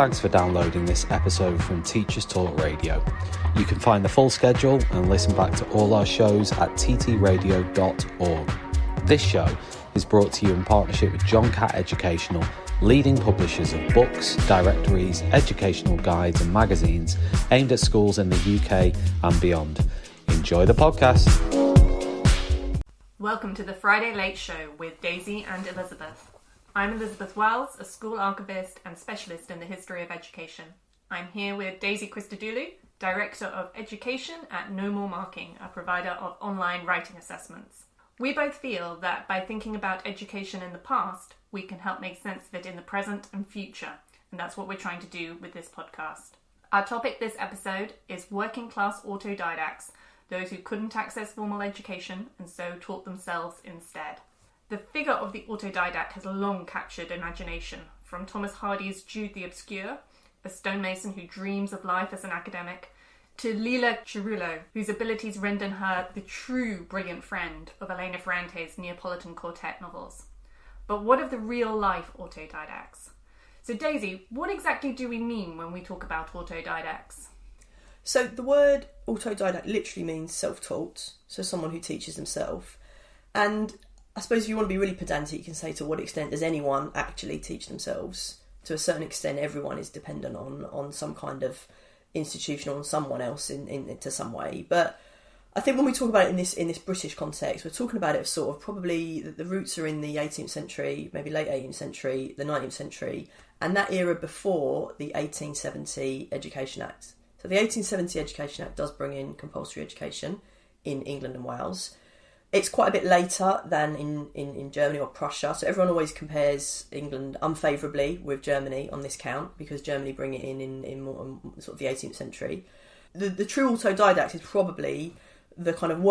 thanks for downloading this episode from Teachers Talk Radio. You can find the full schedule and listen back to all our shows at ttradio.org. This show is brought to you in partnership with John Catt Educational, leading publishers of books, directories, educational guides and magazines aimed at schools in the UK and beyond. Enjoy the podcast. Welcome to the Friday Late Show with Daisy and Elizabeth. I'm Elizabeth Wells, a school archivist and specialist in the history of education. I'm here with Daisy Christodoulou, Director of Education at No More Marking, a provider of online writing assessments. We both feel that by thinking about education in the past, we can help make sense of it in the present and future, and that's what we're trying to do with this podcast. Our topic this episode is working class autodidacts, those who couldn't access formal education and so taught themselves instead. The figure of the autodidact has long captured imagination, from Thomas Hardy's Jude the Obscure, a stonemason who dreams of life as an academic, to Lila Cerullo, whose abilities render her the true brilliant friend of Elena Ferrante's Neapolitan Quartet novels. But what of the real-life autodidacts? So Daisy, what exactly do we mean when we talk about autodidacts? So the word autodidact literally means self-taught, so someone who teaches themselves. And I suppose if you want to be really pedantic, you can say to what extent does anyone actually teach themselves? To a certain extent, everyone is dependent on some kind of institution or on someone else to some way. But I think when we talk about it in this British context, we're talking about it sort of probably the roots are in the 18th century, maybe late 18th century, the 19th century, and that era before the 1870 Education Act. So the 1870 Education Act does bring in compulsory education in England and Wales. It's quite a bit later than in Germany or Prussia, so everyone always compares England unfavourably with Germany on this count, because Germany bring it in more, sort of the 18th century. The true autodidact is probably the kind of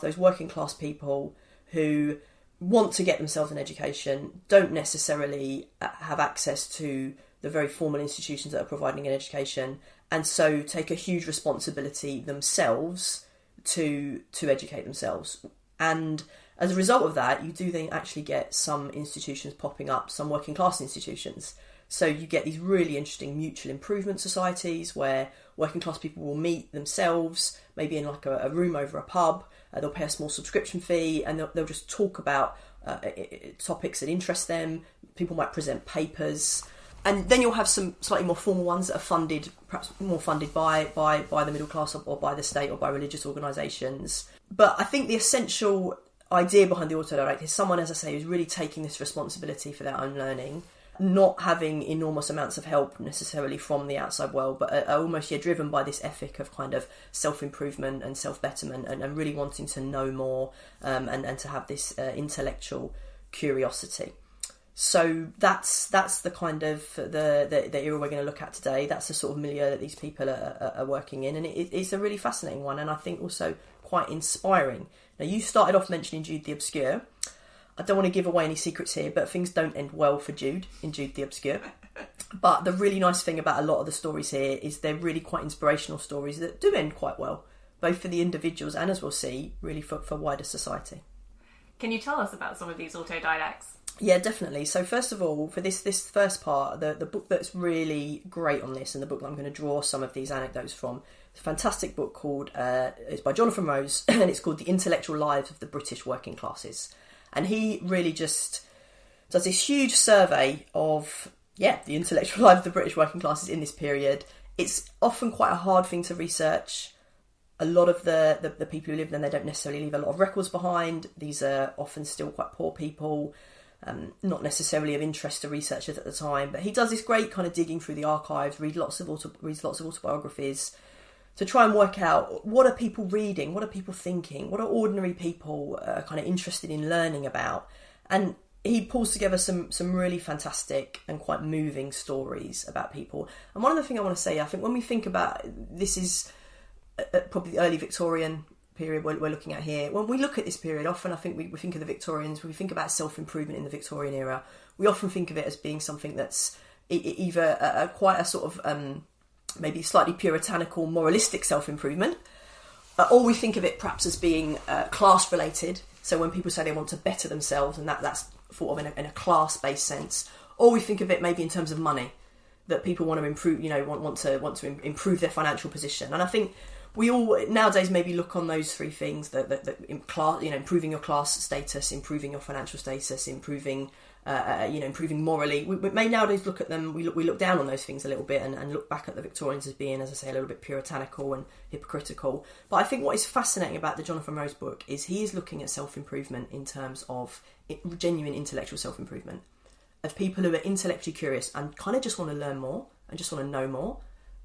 those working class people who want to get themselves an education, don't necessarily have access to the very formal institutions that are providing an education, and so take a huge responsibility themselves to educate themselves. And as a result of that, you do then actually get some institutions popping up, some working class institutions. So you get these really interesting mutual improvement societies where working class people will meet themselves, maybe in like a room over a pub. They'll pay a small subscription fee and they'll just talk about topics that interest them. People might present papers. And then you'll have some slightly more formal ones that are funded, perhaps more funded by the middle class or by the state or by religious organisations. But I think the essential idea behind the autodidact is someone, as I say, who's really taking this responsibility for their own learning, not having enormous amounts of help necessarily from the outside world, but are almost driven by this ethic of kind of self-improvement and self-betterment and really wanting to know more and to have this intellectual curiosity. So that's the kind of the era we're going to look at today. That's the sort of milieu that these people are working in, and it's a really fascinating one, and I think also quite inspiring. Now, you started off mentioning Jude the Obscure. I don't want to give away any secrets here, but things don't end well for Jude in Jude the Obscure. But the really nice thing about a lot of the stories here is they're really quite inspirational stories that do end quite well, both for the individuals and, as we'll see, really for wider society. Can you tell us about some of these autodidacts? Yeah, definitely. So first of all, for this first part, the book that's really great on this, and the book that I'm going to draw some of these anecdotes from, is a fantastic book called, it's by Jonathan Rose, and it's called The Intellectual Lives of the British Working Classes. And he really just does this huge survey of, the intellectual lives of the British working classes in this period. It's often quite a hard thing to research. A lot of the people who live there, they don't necessarily leave a lot of records behind. These are often still quite poor people. Not necessarily of interest to researchers at the time, but he does this great kind of digging through the archives, reads lots of autobiographies to try and work out what are people reading, what are people thinking, what are ordinary people kind of interested in learning about. And he pulls together some really fantastic and quite moving stories about people. And one of the things I want to say, I think when we think about, this is probably the early Victorian period we're looking at here. When we look at this period, often I think we think of the Victorians, when we think about self-improvement in the Victorian era, we often think of it as being something that's either quite a sort of maybe slightly puritanical, moralistic self-improvement, or we think of it perhaps as being class-related. So when people say they want to better themselves, and that's thought of in a class-based sense, or we think of it maybe in terms of money. that people want to improve, want to improve their financial position. And I think we all nowadays maybe look on those three things: that in class, improving your class status, improving your financial status, improving morally. We may nowadays look at them. We look down on those things a little bit and look back at the Victorians as being, as I say, a little bit puritanical and hypocritical. But I think what is fascinating about the Jonathan Rose book is he is looking at self-improvement in terms of genuine intellectual self-improvement, of people who are intellectually curious and kind of just want to learn more and just want to know more.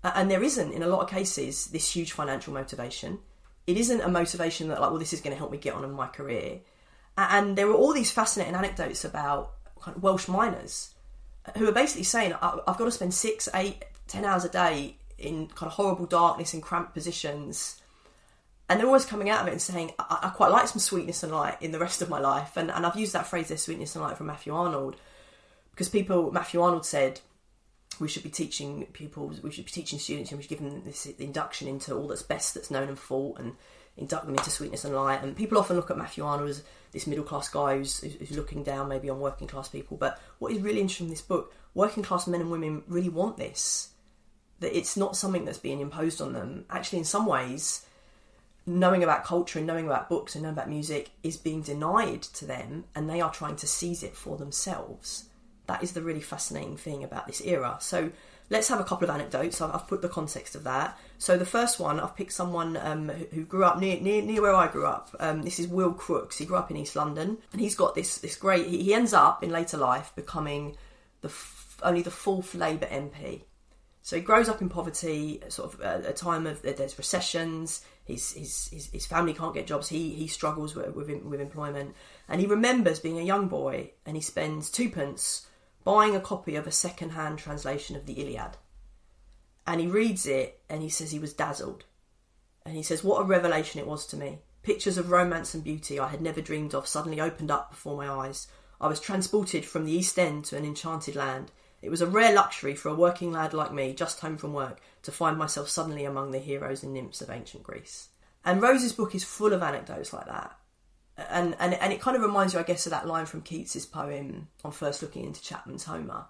And there isn't, in a lot of cases, this huge financial motivation. It isn't a motivation that, like, well, this is going to help me get on in my career. And there are all these fascinating anecdotes about kind of Welsh miners who are basically saying, I've got to spend 6, 8, 10 hours a day in kind of horrible darkness and cramped positions. And they're always coming out of it and saying, I quite like some sweetness and light in the rest of my life. And I've used that phrase, there's sweetness and light, from Matthew Arnold, because Matthew Arnold said, we should be teaching students, and we should give them this induction into all that's best, that's known and fault, and induct them into sweetness and light. And people often look at Matthew Arnold as this middle class guy who's looking down maybe on working class people. But what is really interesting in this book, working class men and women really want this. That it's not something that's being imposed on them. Actually, in some ways, knowing about culture and knowing about books and knowing about music is being denied to them, and they are trying to seize it for themselves. That is the really fascinating thing about this era. So let's have a couple of anecdotes. I've put the context of that. So the first one, I've picked someone who grew up near where I grew up. This is Will Crooks. He grew up in East London, and he's got this great... He ends up in later life becoming only the 4th Labour MP. So he grows up in poverty, sort of a time of there's recessions. His family can't get jobs. He struggles with employment, and he remembers being a young boy, and he spends 2p buying a copy of a second-hand translation of the Iliad. And he reads it, and he says he was dazzled. And he says, what a revelation it was to me. Pictures of romance and beauty I had never dreamed of suddenly opened up before my eyes. I was transported from the East End to an enchanted land. It was a rare luxury for a working lad like me, just home from work, to find myself suddenly among the heroes and nymphs of ancient Greece. And Rose's book is full of anecdotes like that. And it kind of reminds you, I guess, of that line from Keats's poem On First Looking into Chapman's Homer,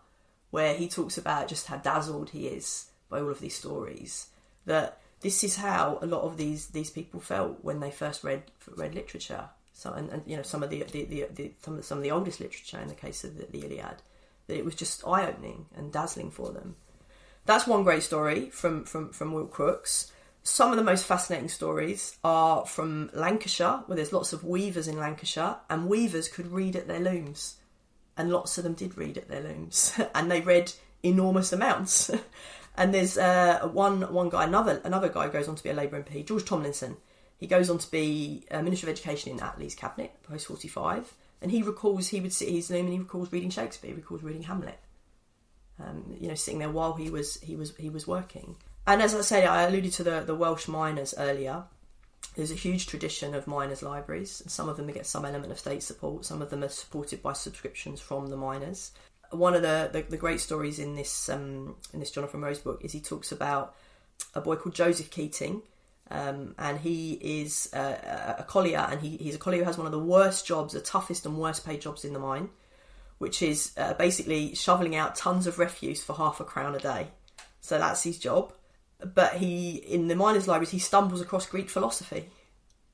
where he talks about just how dazzled he is by all of these stories. That this is how a lot of these people felt when they first read literature. So and some of the oldest literature, in the case of the Iliad, that it was just eye-opening and dazzling for them. That's one great story from Will Crooks. Some of the most fascinating stories are from Lancashire, where there's lots of weavers in Lancashire, and weavers could read at their looms. And lots of them did read at their looms. And they read enormous amounts. And there's one guy, another guy goes on to be a Labour MP, George Tomlinson. He goes on to be Minister of Education in Attlee's cabinet, post 45. And he would sit at his loom and he recalls reading Shakespeare, he recalls reading Hamlet. Sitting there while he was working. And as I say, I alluded to the Welsh miners earlier. There's a huge tradition of miners' libraries, and some of them get some element of state support. Some of them are supported by subscriptions from the miners. One of the great stories in this Jonathan Rose book is he talks about a boy called Joseph Keating, and he is a collier, and he's a collier who has one of the worst jobs, the toughest and worst paid jobs in the mine, which is basically shoveling out tons of refuse for £0.50 a day. So that's his job. But in the miners' libraries, he stumbles across Greek philosophy,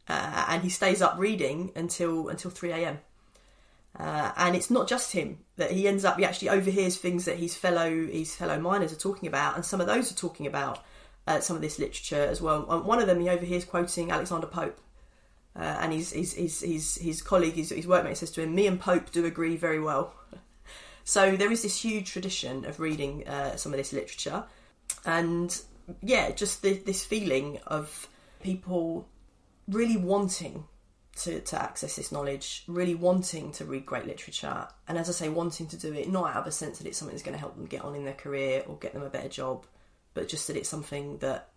and he stays up reading until 3 a.m. And it's not just him that he actually overhears things that his fellow miners are talking about, and some of those are talking about some of this literature as well. One of them he overhears quoting Alexander Pope, and his colleague, his workmate, says to him, "Me and Pope do agree very well." So there is this huge tradition of reading some of this literature, and just this feeling of people really wanting to access this knowledge, really wanting to read great literature, and as I say, wanting to do it not out of a sense that it's something that's going to help them get on in their career or get them a better job, but just that it's something that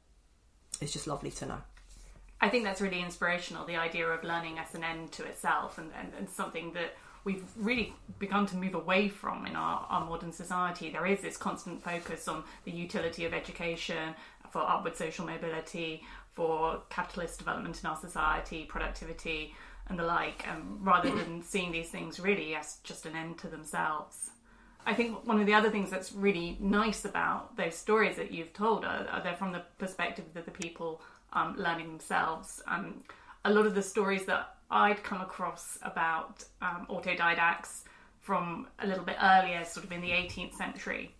is just lovely to know. I think that's really inspirational, the idea of learning as an end to itself, and something that we've really begun to move away from in our modern society. There is this constant focus on the utility of education for upward social mobility, for capitalist development in our society, productivity and the like, rather than seeing these things really as just an end to themselves. I think one of the other things that's really nice about those stories that you've told are they're from the perspective of the people learning themselves. A lot of the stories that I'd come across about autodidacts from a little bit earlier, sort of in the 18th century,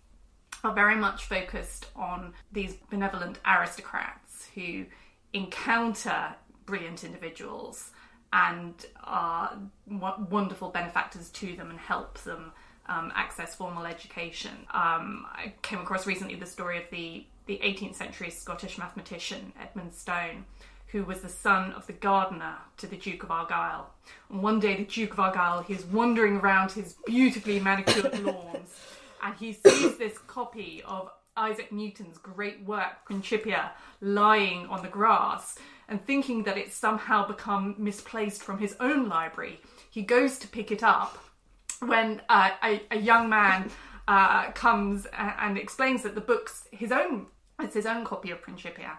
are very much focused on these benevolent aristocrats who encounter brilliant individuals and are wonderful benefactors to them and help them access formal education. I came across recently the story of the 18th century Scottish mathematician Edmund Stone, who was the son of the gardener to the Duke of Argyll. And one day the Duke of Argyll, he was wandering around his beautifully manicured lawns, and he sees this copy of Isaac Newton's great work, Principia, lying on the grass, and thinking that it's somehow become misplaced from his own library, he goes to pick it up when a young man comes and explains that the book's his own copy of Principia.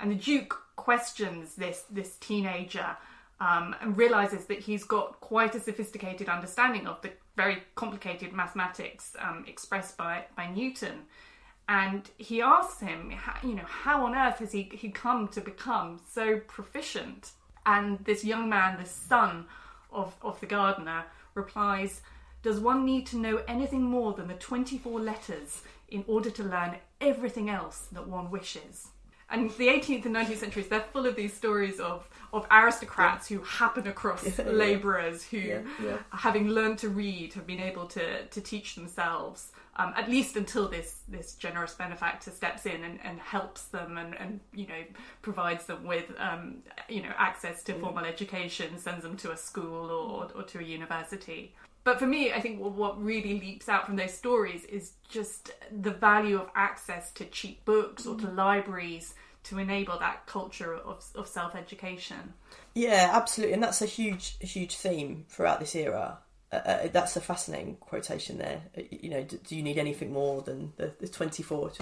And the Duke questions this teenager and realises that he's got quite a sophisticated understanding of the very complicated mathematics expressed by Newton. And he asks him, how on earth has he come to become so proficient? And this young man, the son of the gardener, replies, "Does one need to know anything more than the 24 letters in order to learn everything else that one wishes?" And the 18th and 19th centuries, they're full of these stories of aristocrats who happen across labourers who, having learned to read, have been able to teach themselves, at least until this generous benefactor steps in and helps them and provides them with access to formal education, sends them to a school or to a university. But for me, I think what really leaps out from those stories is just the value of access to cheap books or to libraries to enable that culture of self-education. Yeah, absolutely. And that's a huge theme throughout this era. That's a fascinating quotation there. Do you need anything more than the 24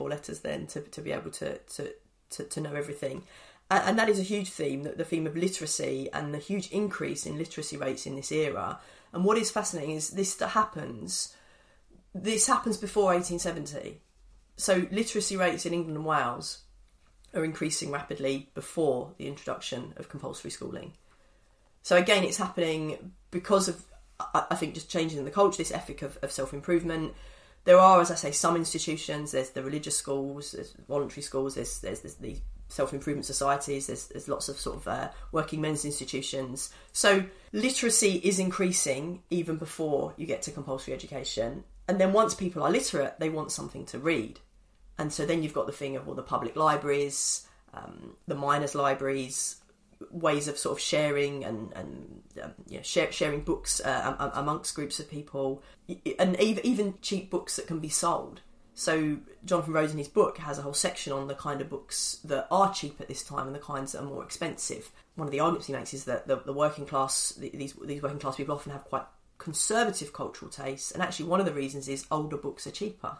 letters then to be able to know everything? And that is a huge theme, the theme of literacy and the huge increase in literacy rates in this era. And what is fascinating is this happens before 1870. So literacy rates in England and Wales are increasing rapidly before the introduction of compulsory schooling. So again, it's happening because of, I think, just changing in the culture, this ethic of self-improvement. There are, as I say, some institutions. There's the religious schools, there's voluntary schools, there's the self-improvement societies, there's lots of sort of working men's institutions. So literacy is increasing even before you get to compulsory education. And then once people are literate, they want something to read. And so then you've got the thing of all the public libraries, the miners' libraries, ways of sort of sharing and sharing books amongst groups of people, and even cheap books that can be sold. So Jonathan Rose in his book has a whole section on the kind of books that are cheap at this time and the kinds that are more expensive. One of the arguments he makes is that the working class, these working class people often have quite conservative cultural tastes, and actually one of the reasons is older books are cheaper.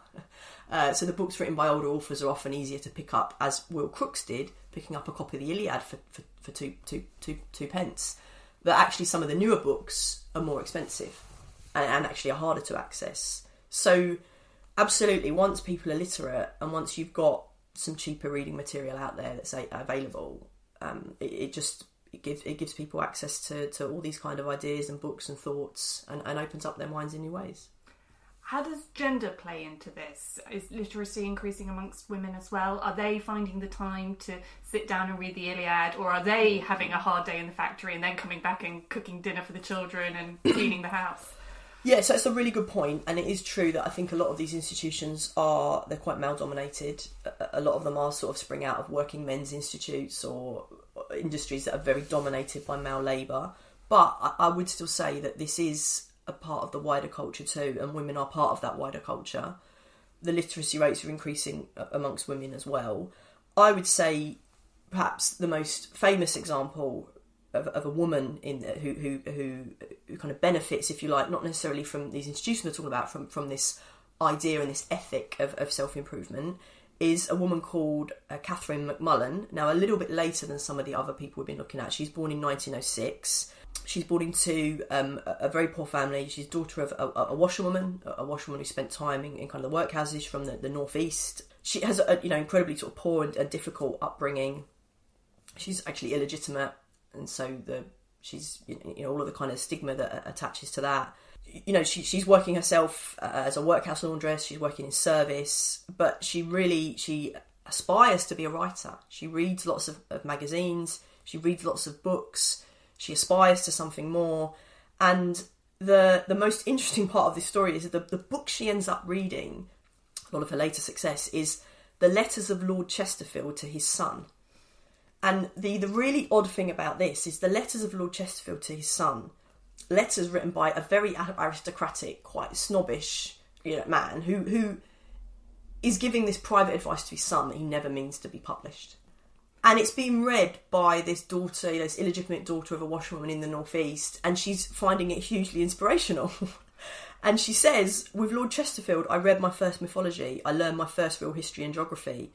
So the books written by older authors are often easier to pick up, as Will Crookes did, picking up a copy of the Iliad for two pence. But actually some of the newer books are more expensive and actually are harder to access. So absolutely, once people are literate and once you've got some cheaper reading material out there that's available, it gives people access to all these kind of ideas and books and thoughts and opens up their minds in new ways. How does gender play into this? Is literacy increasing amongst women as well? Are they finding the time to sit down and read the Iliad, or are they having a hard day in the factory and then coming back and cooking dinner for the children and cleaning the house? Yeah, so it's a really good point, and it is true that I think a lot of these institutions they're quite male-dominated. A lot of them are sort of spring out of working men's institutes or industries that are very dominated by male labour. But I would still say that this is a part of the wider culture too, and women are part of that wider culture. The literacy rates are increasing amongst women as well. I would say perhaps the most famous example of a woman who kind of benefits, if you like, not necessarily from these institutions we're talking about, from this idea and this ethic of self-improvement, is a woman called Catherine McMullen. Now, a little bit later than some of the other people we've been looking at. She's born in 1906. She's born into a very poor family. She's daughter of a washerwoman who spent time in kind of the workhouses from the northeast. She has a incredibly sort of poor and difficult upbringing. She's actually illegitimate, and so she's all of the kind of stigma that attaches to that. She's working herself as a workhouse laundress. She's working in service, but she aspires to be a writer. She reads lots of magazines. She reads lots of books. She aspires to something more. And the most interesting part of this story is that the book she ends up reading, a lot of her later success, is the letters of Lord Chesterfield to his son. And the really odd thing about this is the letters of Lord Chesterfield to his son, letters written by a very aristocratic, quite snobbish man who is giving this private advice to his son that he never means to be published. And it's being read by this daughter, this illegitimate daughter of a washerwoman in the northeast, and she's finding it hugely inspirational. And she says, with Lord Chesterfield, I read my first mythology. I learned my first real history and geography.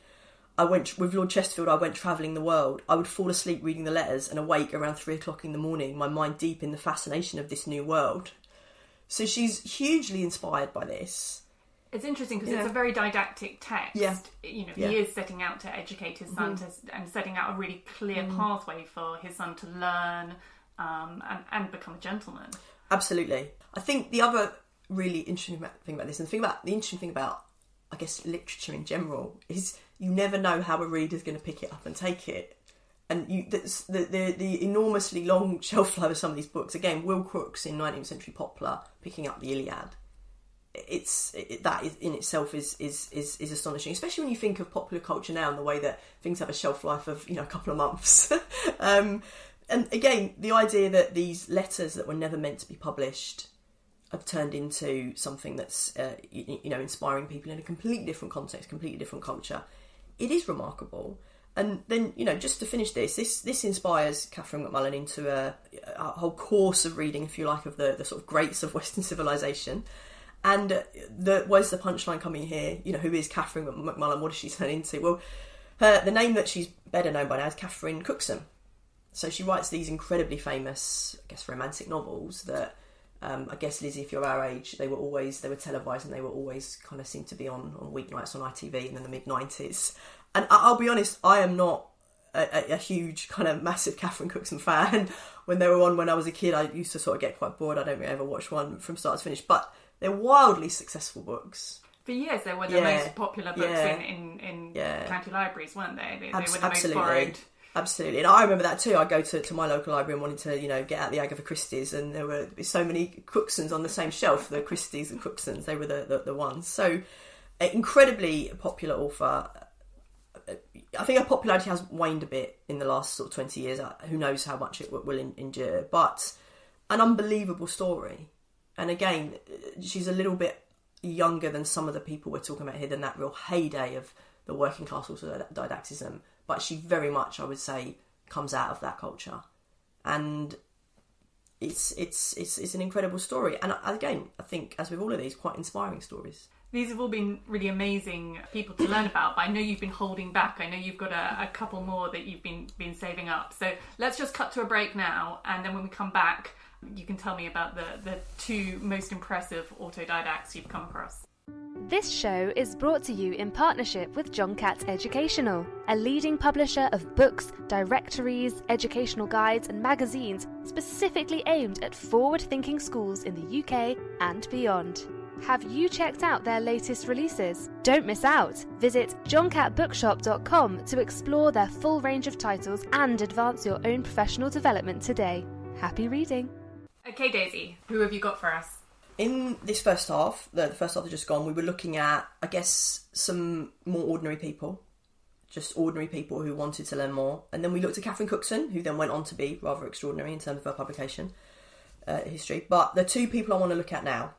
With Lord Chesterfield, I went travelling the world. I would fall asleep reading the letters and awake around 3 o'clock in the morning, my mind deep in the fascination of this new world. So she's hugely inspired by this. It's interesting because it's a very didactic text. Yeah. He is setting out to educate his son and setting out a really clear pathway for his son to learn and become a gentleman. Absolutely. I think the other really interesting thing about this, and the interesting thing about, I guess, literature in general, is you never know how a reader's going to pick it up and take it. And the enormously long shelf life of some of these books, again, Will Crookes in 19th century Poplar picking up the Iliad, that is in itself is astonishing, especially when you think of popular culture now and the way that things have a shelf life of a couple of months. And again, the idea that these letters that were never meant to be published have turned into something that's inspiring people in a completely different context, completely different culture. It is remarkable. And then, just to finish this inspires Catherine McMullen into a whole course of reading, if you like, of the sort of greats of Western civilization. And where's the punchline coming here? Who is Catherine McMullen? What does she turn into? Well, the name that she's better known by now is Catherine Cookson. So she writes these incredibly famous, I guess, romantic novels that, I guess, Lizzie, if you're our age, they were televised and they were always kind of seemed to be on weeknights on ITV in the mid-90s. And I'll be honest, I am not a huge kind of massive Catherine Cookson fan. When they were on when I was a kid, I used to sort of get quite bored. I don't really ever watch one from start to finish, but they're wildly successful books. For years, they were the most popular books in county libraries, weren't they? They were the most borrowed. Absolutely. And I remember that too. I'd go to my local library and wanted to, get out the Agatha Christie's, and there were so many Cooksons on the same shelf, the Christie's and Cooksons, they were the ones. So, incredibly popular author. I think her popularity has waned a bit in the last sort of 20 years. Who knows how much it will endure. But an unbelievable story. And again, she's a little bit younger than some of the people we're talking about here, than that real heyday of the working class autodidactism. But she very much, I would say, comes out of that culture. And it's an incredible story. And again, I think, as with all of these, quite inspiring stories. These have all been really amazing people to learn about, but I know you've been holding back. I know you've got a couple more that you've been saving up. So let's just cut to a break now, and then when we come back, you can tell me about the two most impressive autodidacts you've come across. This show is brought to you in partnership with John Catt Educational, a leading publisher of books, directories, educational guides and magazines specifically aimed at forward-thinking schools in the UK and beyond. Have you checked out their latest releases? Don't miss out! Visit johncattbookshop.com to explore their full range of titles and advance your own professional development today. Happy reading! Okay, Daisy, who have you got for us? In this first half, the first half that's just gone, we were looking at, I guess, some more ordinary people. Just ordinary people who wanted to learn more. And then we looked at Catherine Cookson, who then went on to be rather extraordinary in terms of her publication history. But the two people I want to look at now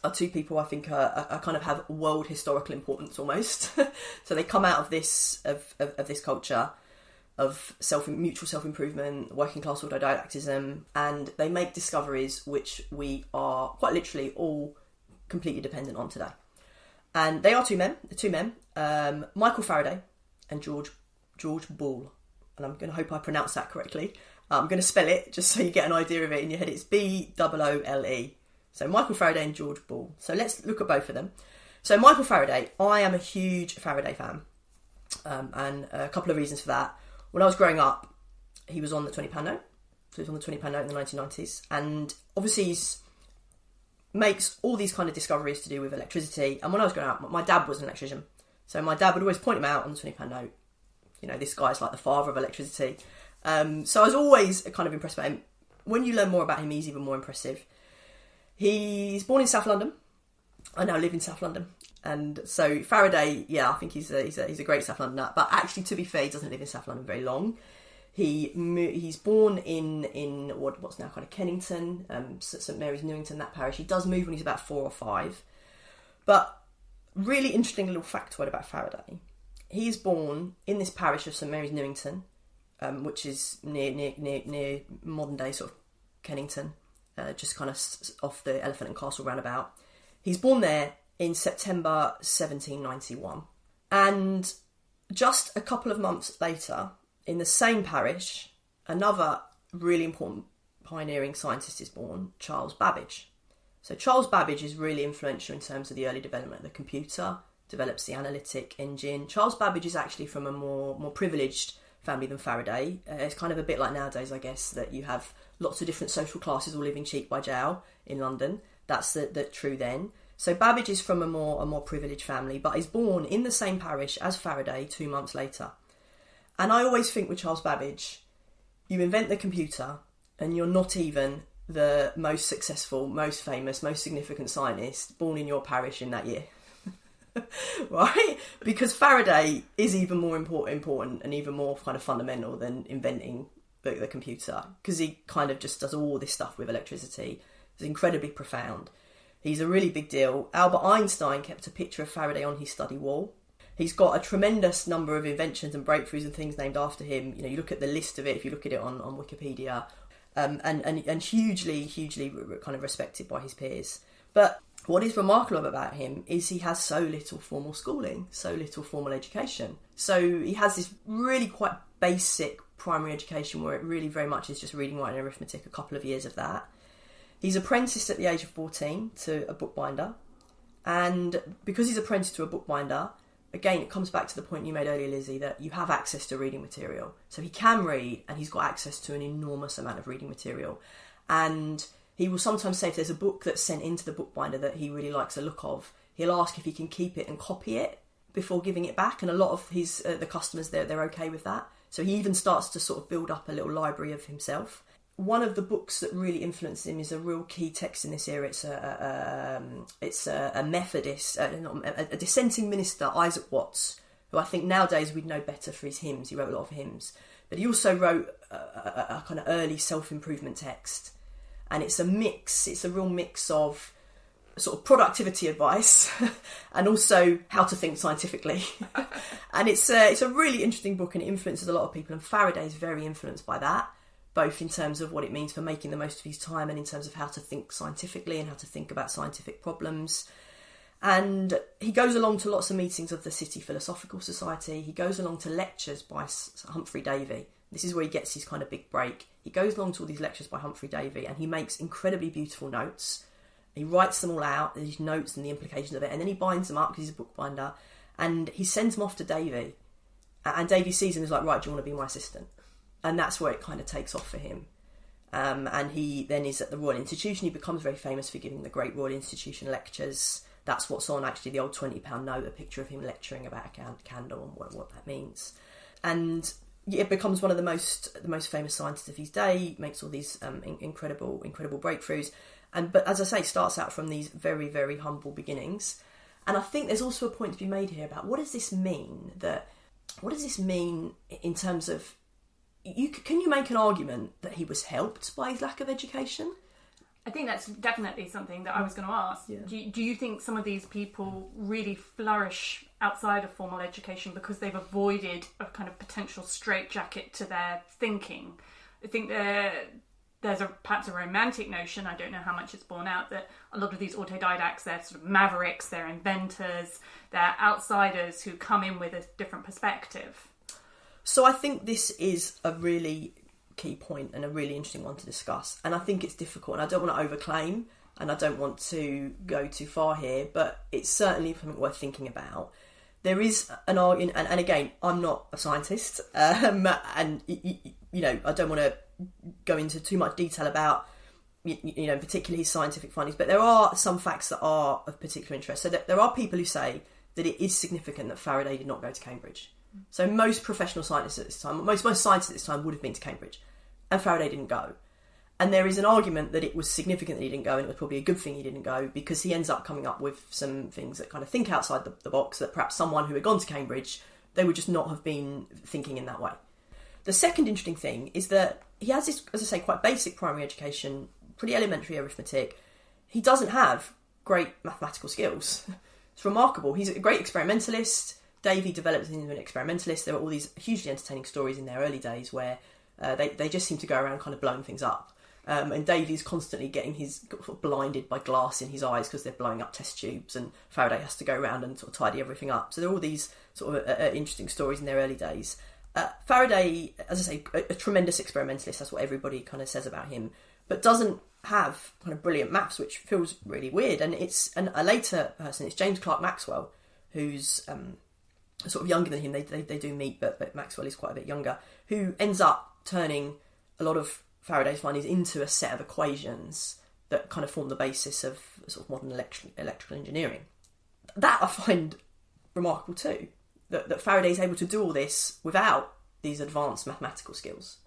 are two people I think are kind of have world historical importance almost. So they come out of this culture of mutual self-improvement, working class autodidactism, and they make discoveries which we are quite literally all completely dependent on today. And they are two men, Michael Faraday and George Boole, and I'm going to hope I pronounce that correctly. I'm going to spell it just so you get an idea of it in your head. It's Boole. So Michael Faraday and George Boole. So let's look at both of them. So Michael Faraday, I am a huge Faraday fan. And a couple of reasons for that. When I was growing up, he was on the £20 note. So he was on the £20 note in the 1990s. And obviously he's makes all these kind of discoveries to do with electricity. And when I was growing up, my dad was an electrician. So my dad would always point him out on the £20 note. You know, this guy's like the father of electricity. So I was always kind of impressed by him. When you learn more about him, he's even more impressive. He's born in South London. I now live in South London. And so Faraday, I think he's a great South Londoner. But actually, to be fair, he doesn't live in South London very long. He's born in what's now kind of Kennington, St Mary's Newington, that parish. He does move when he's about 4 or 5. But really interesting little factoid about Faraday. He is born in this parish of St Mary's Newington, which is near modern day sort of Kennington, just kind of off the Elephant and Castle roundabout. He's born there in September 1791. And just a couple of months later, in the same parish, another really important pioneering scientist is born, Charles Babbage. So Charles Babbage is really influential in terms of the early development of the computer, develops the analytic engine. Charles Babbage is actually from a more privileged family than Faraday. It's kind of a bit like nowadays, I guess, that you have lots of different social classes all living cheek by jowl in London. That's the true then. So Babbage is from a more privileged family, but is born in the same parish as Faraday 2 months later. And I always think with Charles Babbage, you invent the computer and you're not even the most successful, most famous, most significant scientist born in your parish in that year. Right? Because Faraday is even more important and even more kind of fundamental than inventing the computer, because he kind of just does all this stuff with electricity. It's incredibly profound. He's a really big deal. Albert Einstein kept a picture of Faraday on his study wall. He's got a tremendous number of inventions and breakthroughs and things named after him. You know, you look at the list of it, if you look at it on Wikipedia, and hugely kind of respected by his peers. But what is remarkable about him is he has so little formal schooling, so little formal education. So he has this really quite basic primary education where it really very much is just reading, writing and arithmetic, a couple of years of that. He's apprenticed at the age of 14 to a bookbinder. And because he's apprenticed to a bookbinder, again, it comes back to the point you made earlier, Lizzie, that you have access to reading material. So he can read, and he's got access to an enormous amount of reading material. And he will sometimes say if there's a book that's sent into the bookbinder that he really likes the look of, he'll ask if he can keep it and copy it before giving it back. And a lot of his the customers, they're okay with that. So he even starts to sort of build up a little library of himself. One of the books that really influenced him is a real key text in this era. It's a Methodist, a dissenting minister, Isaac Watts, who I think nowadays we'd know better for his hymns. He wrote a lot of hymns, but he also wrote a kind of early self-improvement text, and it's a real mix of sort of productivity advice and also how to think scientifically. And it's a really interesting book, and it influences a lot of people. And Faraday is very influenced by that, both in terms of what it means for making the most of his time and in terms of how to think scientifically and how to think about scientific problems. And he goes along to lots of meetings of the City Philosophical Society. He goes along to lectures by Humphrey Davy. This is where he gets his kind of big break. He goes along to all these lectures by Humphrey Davy, and he makes incredibly beautiful notes. He writes them all out, these notes and the implications of it, and then he binds them up because he's a bookbinder, and he sends them off to Davy. And Davy sees him and is like, right, do you want to be my assistant? And that's where it kind of takes off for him. And he then is at the Royal Institution. He becomes very famous for giving the Great Royal Institution lectures. That's what's on actually the old £20 note, a picture of him lecturing about a candle and what that means. And it becomes one of the most famous scientists of his day, makes all these incredible breakthroughs. But as I say, starts out from these very, very humble beginnings. And I think there's also a point to be made here about what does this mean in terms of, can you make an argument that he was helped by his lack of education? I think that's definitely something that I was going to ask. Yeah. Do you think some of these people really flourish outside of formal education because they've avoided a kind of potential straitjacket to their thinking? I think there's perhaps a romantic notion, I don't know how much it's borne out, that a lot of these autodidacts, they're sort of mavericks, they're inventors, they're outsiders who come in with a different perspective. So I think this is a really key point and a really interesting one to discuss. And I think it's difficult, and I don't want to overclaim, and I don't want to go too far here, but it's certainly something worth thinking about. There is an argument, and again, I'm not a scientist, and you know, I don't want to go into too much detail about, you know, particularly his scientific findings, but there are some facts that are of particular interest. So there are people who say that it is significant that Faraday did not go to Cambridge. So most professional scientists at this time, most scientists at this time would have been to Cambridge, and Faraday didn't go. And there is an argument that it was significant that he didn't go, and it was probably a good thing he didn't go, because he ends up coming up with some things that kind of think outside the box, that perhaps someone who had gone to Cambridge, they would just not have been thinking in that way. The second interesting thing is that he has this, as I say, quite basic primary education, pretty elementary arithmetic. He doesn't have great mathematical skills. It's remarkable. He's a great experimentalist. Davy developed into an experimentalist. There were all these hugely entertaining stories in their early days where they just seem to go around kind of blowing things up. And Davy's constantly getting sort of blinded by glass in his eyes because they're blowing up test tubes, and Faraday has to go around and sort of tidy everything up. So there are all these sort of interesting stories in their early days. Faraday, as I say, a tremendous experimentalist, that's what everybody kind of says about him, but doesn't have kind of brilliant maths, which feels really weird. And it's a later person, it's James Clerk Maxwell, who's sort of younger than him. They do meet, but Maxwell is quite a bit younger, who ends up turning a lot of Faraday's findings into a set of equations that kind of form the basis of sort of modern electrical engineering. That I find remarkable too, that Faraday is able to do all this without these advanced mathematical skills,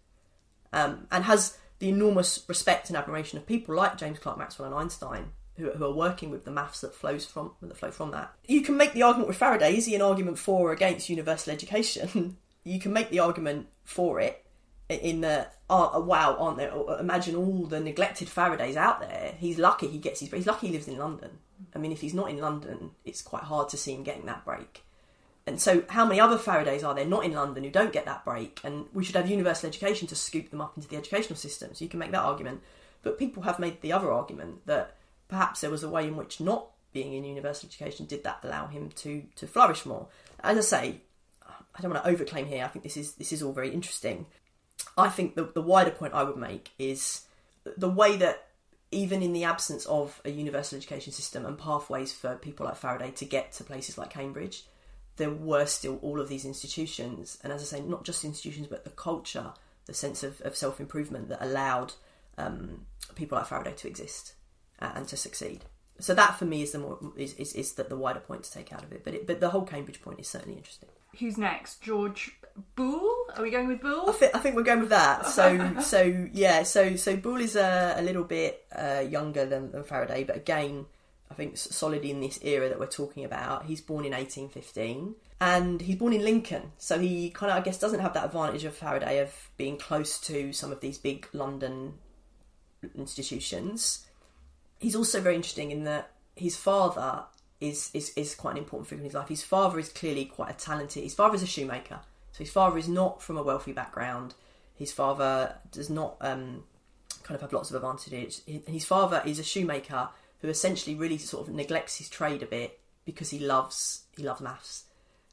and has the enormous respect and admiration of people like James Clerk Maxwell and Einstein, who are working with the maths that flow from that. You can make the argument with Faraday. Is he an argument for or against universal education? You can make the argument for it, in that, wow, aren't there? Imagine all the neglected Faradays out there. He's lucky he's lucky he lives in London. I mean, if he's not in London, it's quite hard to see him getting that break. And so how many other Faradays are there not in London who don't get that break? And we should have universal education to scoop them up into the educational system. So you can make that argument. But people have made the other argument that perhaps there was a way in which not being in universal education did that allow him to flourish more. As I say, I don't want to overclaim here. I think this is all very interesting. I think the wider point I would make is the way that even in the absence of a universal education system and pathways for people like Faraday to get to places like Cambridge, there were still all of these institutions. And as I say, not just institutions, but the culture, the sense of self-improvement that allowed people like Faraday to exist and to succeed. So that for me is the wider point to take out of it. But the whole Cambridge point is certainly interesting. Who's next? George Boole? Are we going with Boole? I think we're going with that. So Boole is a little bit younger than Faraday, but again, I think solid in this era that we're talking about. He's born in 1815, and he's born in Lincoln, so he kind of, I guess, doesn't have that advantage of Faraday of being close to some of these big London institutions. He's also very interesting in that his father is quite an important figure in his life. His father is clearly quite a talented... His father is a shoemaker. So his father is not from a wealthy background. His father does not kind of have lots of advantages. His father is a shoemaker who essentially really sort of neglects his trade a bit because he loves maths.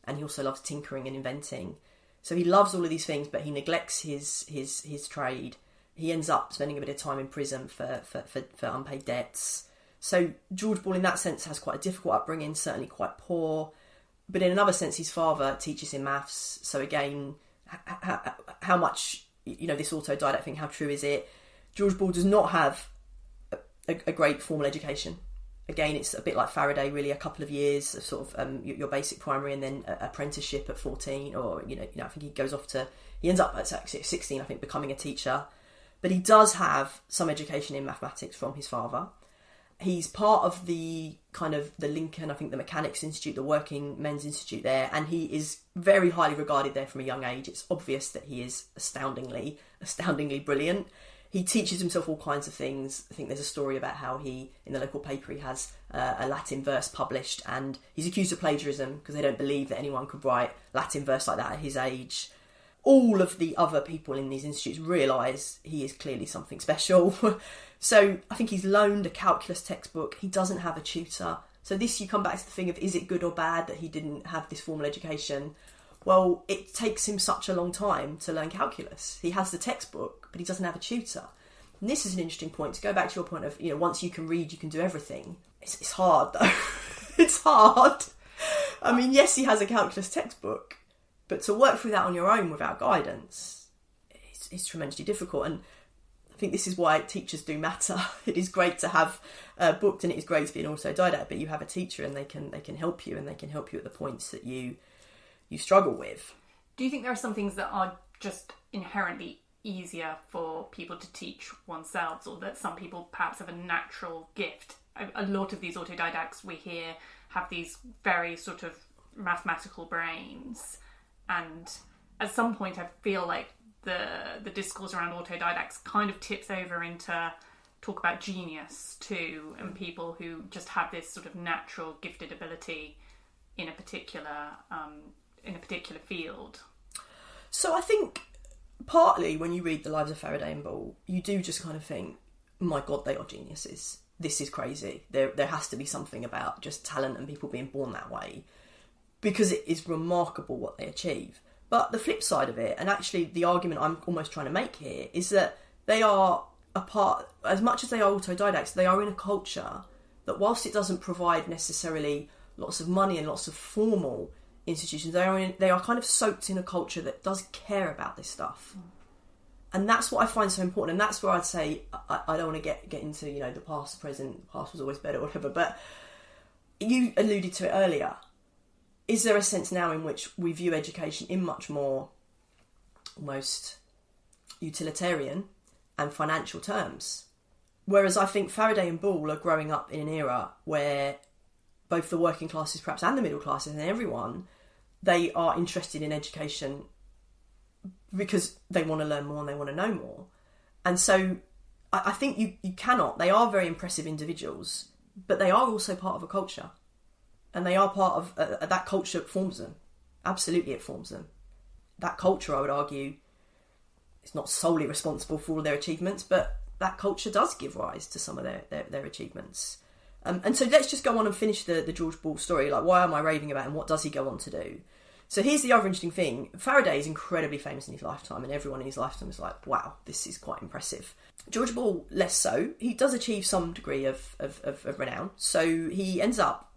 And he also loves tinkering and inventing. So he loves all of these things, but he neglects his trade. He ends up spending a bit of time in prison for unpaid debts. So George Boole in that sense has quite a difficult upbringing, certainly quite poor. But in another sense, his father teaches him maths. So again, how much, this autodidact thing, how true is it? George Boole does not have a great formal education. Again, it's a bit like Faraday, really, a couple of years of sort of your basic primary and then apprenticeship at 14. Or, I think he ends up at 16, I think, becoming a teacher. But he does have some education in mathematics from his father. He's part of the kind of the Lincoln, I think the Mechanics Institute, the Working Men's Institute there, and he is very highly regarded there from a young age. It's obvious that he is astoundingly brilliant. He teaches himself all kinds of things. I think there's a story about how he, in the local paper, he has a Latin verse published, and he's accused of plagiarism because they don't believe that anyone could write Latin verse like that at his age. All of the other people in these institutes realise he is clearly something special. So I think he's loaned a calculus textbook. He doesn't have a tutor. So this, you come back to the thing of, is it good or bad that he didn't have this formal education? Well, it takes him such a long time to learn calculus. He has the textbook, but he doesn't have a tutor. And this is an interesting point. To go back to your point of, once you can read, you can do everything. It's hard, though. It's hard. I mean, yes, he has a calculus textbook, but to work through that on your own without guidance, it's tremendously difficult. And I think this is why teachers do matter. It is great to have booked, and it is great to be an autodidact, but you have a teacher and they can help you, and they can help you at the points that you struggle with. Do you think there are some things that are just inherently easier for people to teach oneself, or that some people perhaps have a natural gift? A lot of these autodidacts we hear have these very sort of mathematical brains, and at some point I feel like the discourse around autodidacts kind of tips over into talk about genius too, and people who just have this sort of natural gifted ability in a particular field. So I think partly when you read The Lives of Faraday and Ball, you do just kind of think, my God, they are geniuses. This is crazy. There has to be something about just talent and people being born that way, because it is remarkable what they achieve. But the flip side of it, and actually the argument I'm almost trying to make here, is that they are a part, as much as they are autodidacts, they are in a culture that, whilst it doesn't provide necessarily lots of money and lots of formal institutions, they are kind of soaked in a culture that does care about this stuff. And that's what I find so important. And that's where I'd say, I don't want to get into, the past, the present, the past was always better, whatever. But you alluded to it earlier. Is there a sense now in which we view education in much more almost utilitarian and financial terms? Whereas I think Faraday and Ball are growing up in an era where both the working classes perhaps and the middle classes and everyone, they are interested in education because they want to learn more and they want to know more. And so I think you cannot, they are very impressive individuals, but they are also part of a culture. And they are part of, that culture forms them. Absolutely it forms them. That culture, I would argue, is not solely responsible for all their achievements, but that culture does give rise to some of their achievements. And so let's just go on and finish the George Ball story. Like, why am I raving about him? What does he go on to do? So here's the other interesting thing. Faraday is incredibly famous in his lifetime, and everyone in his lifetime is like, wow, this is quite impressive. George Ball, less so. He does achieve some degree of renown. So he ends up,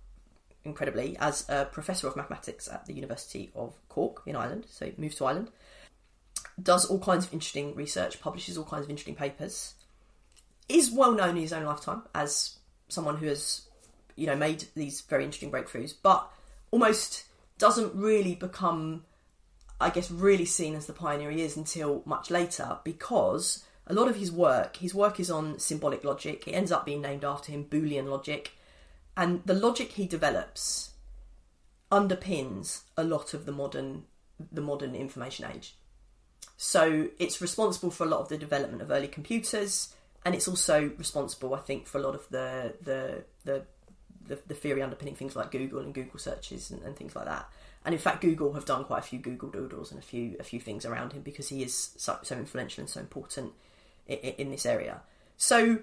incredibly, as a professor of mathematics at the University of Cork in Ireland. So he moves to Ireland. Does all kinds of interesting research, publishes all kinds of interesting papers. Is well known in his own lifetime as someone who has, made these very interesting breakthroughs, but almost doesn't really become, I guess, really seen as the pioneer he is until much later, because a lot of his work is on symbolic logic. It ends up being named after him, Boolean logic. And the logic he develops underpins a lot of the modern information age. So it's responsible for a lot of the development of early computers, and it's also responsible, I think, for a lot of the theory underpinning things like Google and Google searches and things like that. And in fact, Google have done quite a few Google Doodles and a few things around him, because he is so influential and so important in this area. So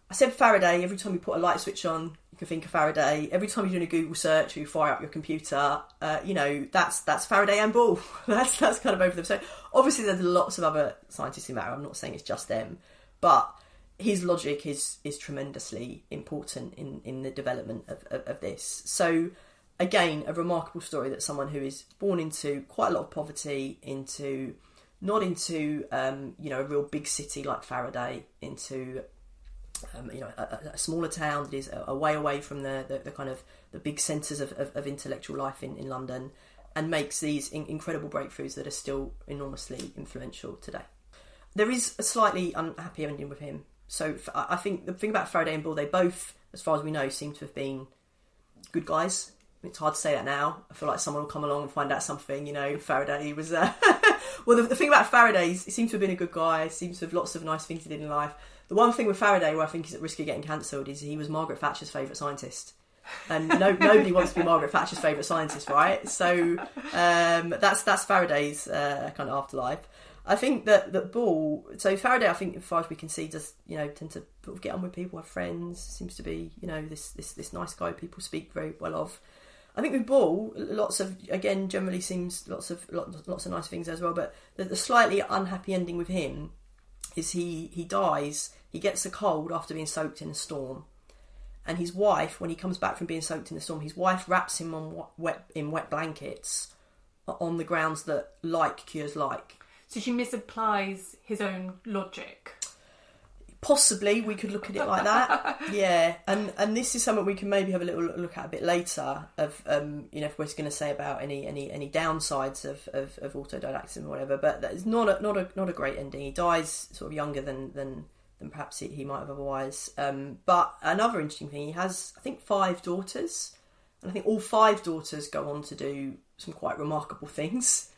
I said Faraday. Every time you put a light switch on, you can think of Faraday. Every time you're doing a Google search or you fire up your computer, that's Faraday and Ball. that's kind of over them. So obviously there's lots of other scientists who matter. I'm not saying it's just them, but his logic is tremendously important in the development of this. So again, a remarkable story that someone who is born into quite a lot of poverty, not into a real big city like Faraday, into a smaller town that is a way away from the kind of the big centres of intellectual life in London, and makes these incredible breakthroughs that are still enormously influential today. There is a slightly unhappy ending with him. So I think the thing about Faraday and Ball, they both, as far as we know, seem to have been good guys. It's hard to say that now. I feel like someone will come along and find out something, Faraday was... Well, the thing about Faraday is he seems to have been a good guy, seems to have lots of nice things he did in life. The one thing with Faraday where I think he's at risk of getting cancelled is he was Margaret Thatcher's favourite scientist. And nobody wants to be Margaret Thatcher's favourite scientist, right? So that's Faraday's kind of afterlife. I think that Ball... So Faraday, I think, as far as we can see, does, tend to get on with people, have friends, seems to be, this nice guy people speak very well of. I think with Ball, generally seems lots of nice things as well. But the slightly unhappy ending with him is he dies. He gets a cold after being soaked in a storm, and his wife, when he comes back from being soaked in the storm, his wife wraps him in wet blankets on the grounds that like cures like. So she misapplies his own logic. Possibly, we could look at it like that. Yeah, and this is something we can maybe have a little look at a bit later of if we're going to say about any downsides of autodidactism or whatever. But it's not a great ending. He dies sort of younger than perhaps he might have otherwise. But another interesting thing, he has, I think, 5 daughters, and I think all 5 daughters go on to do some quite remarkable things.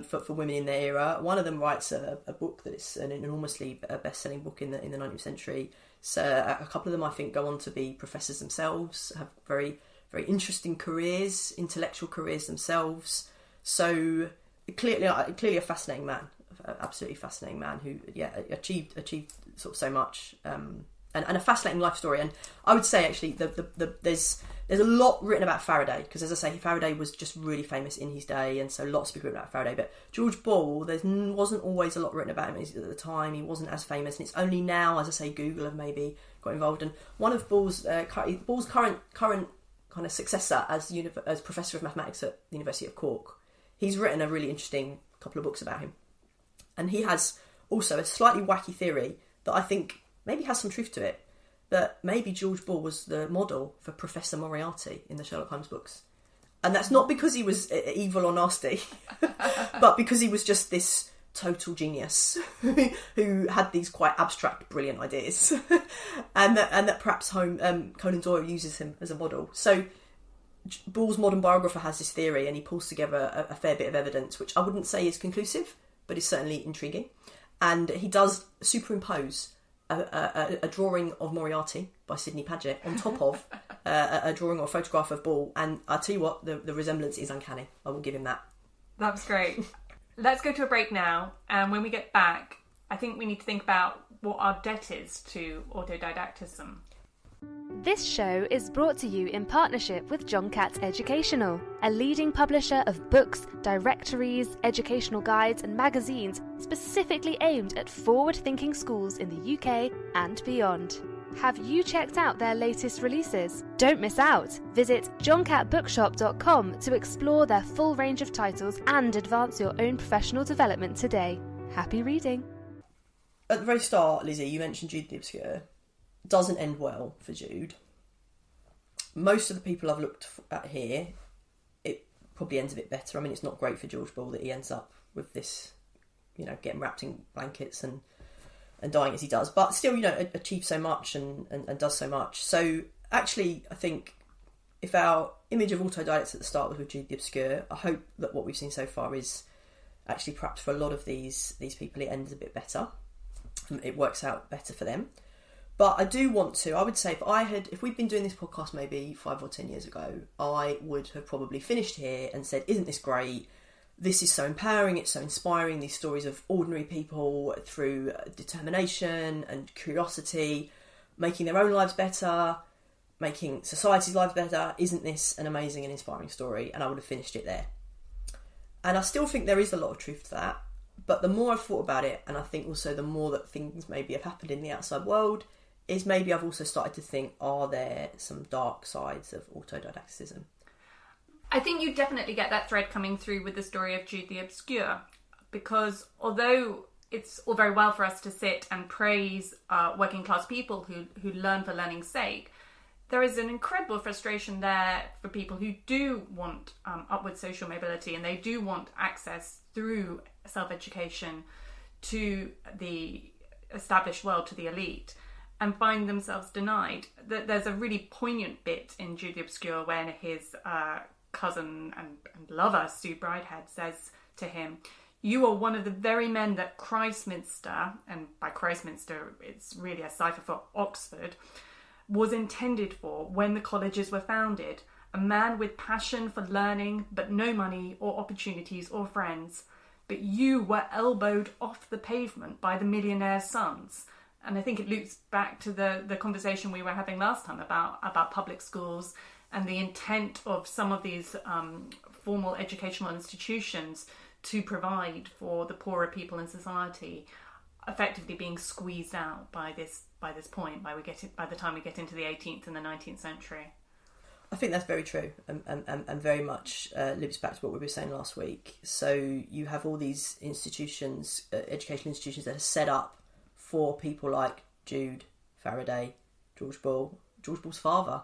For women in their era. One of them writes a book that is an enormously best-selling book in the 19th century. So a couple of them, I think, go on to be professors themselves, have very, very interesting careers, intellectual careers themselves. So clearly a fascinating man, absolutely fascinating man who achieved sort of so much, and a fascinating life story. And I would say actually there's a lot written about Faraday, because as I say, Faraday was just really famous in his day, and so lots of people written about Faraday. But George Ball, there wasn't always a lot written about him at the time. He wasn't as famous, and it's only now, as I say, Google have maybe got involved. And one of Ball's current kind of successor as Professor of Mathematics at the University of Cork, he's written a really interesting couple of books about him. And he has also a slightly wacky theory that I think maybe has some truth to it, that maybe George Ball was the model for Professor Moriarty in the Sherlock Holmes books. And that's not because he was evil or nasty, but because he was just this total genius who had these quite abstract, brilliant ideas. and that perhaps Conan Doyle uses him as a model. So Ball's modern biographer has this theory, and he pulls together a fair bit of evidence, which I wouldn't say is conclusive, but is certainly intriguing. And he does superimpose a drawing of Moriarty by Sidney Paget on top of a drawing or a photograph of Ball, and I'll tell you what, the resemblance is uncanny. I will give him that. That was great. Let's go to a break now, and when we get back, I think we need to think about what our debt is to autodidactism. This show is brought to you in partnership with John Catt Educational, a leading publisher of books, directories, educational guides and magazines specifically aimed at forward-thinking schools in the UK and beyond. Have you checked out their latest releases? Don't miss out! Visit johncattbookshop.com to explore their full range of titles and advance your own professional development today. Happy reading! At the very start, Lizzie, you mentioned Jude the Obscure. Doesn't end well for Jude. Most of the people I've looked at here, it probably ends a bit better. I mean, it's not great for George Ball that he ends up with this, getting wrapped in blankets and dying as he does, but still, achieves so much and does so much. So actually, I think if our image of autodidacts at the start was with Jude the Obscure, I hope that what we've seen so far is actually perhaps for a lot of these people it ends a bit better. It works out better for them. But I would say if we'd been doing this podcast maybe 5 or 10 years ago, I would have probably finished here and said, isn't this great? This is so empowering, it's so inspiring, these stories of ordinary people through determination and curiosity, making their own lives better, making society's lives better. Isn't this an amazing and inspiring story? And I would have finished it there. And I still think there is a lot of truth to that. But the more I've thought about it, and I think also the more that things maybe have happened in the outside world, is maybe I've also started to think, are there some dark sides of autodidacticism? I think you definitely get that thread coming through with the story of Jude the Obscure, because although it's all very well for us to sit and praise working class people who learn for learning's sake, there is an incredible frustration there for people who do want upward social mobility, and they do want access through self-education to the established world, to the elite, and find themselves denied. There's a really poignant bit in Jude the Obscure when his cousin and lover, Sue Bridehead, says to him, "You are one of the very men that Christminster," and by Christminster it's really a cipher for Oxford, "was intended for when the colleges were founded. A man with passion for learning, but no money or opportunities or friends. But you were elbowed off the pavement by the millionaire's sons." And I think it loops back to the conversation we were having last time about public schools and the intent of some of these formal educational institutions to provide for the poorer people in society effectively being squeezed out by this point, by the time we get into the 18th and the 19th century. I think that's very true, and very much loops back to what we were saying last week. So you have all these institutions, educational institutions that are set up for people like Jude, Faraday, George Ball's father.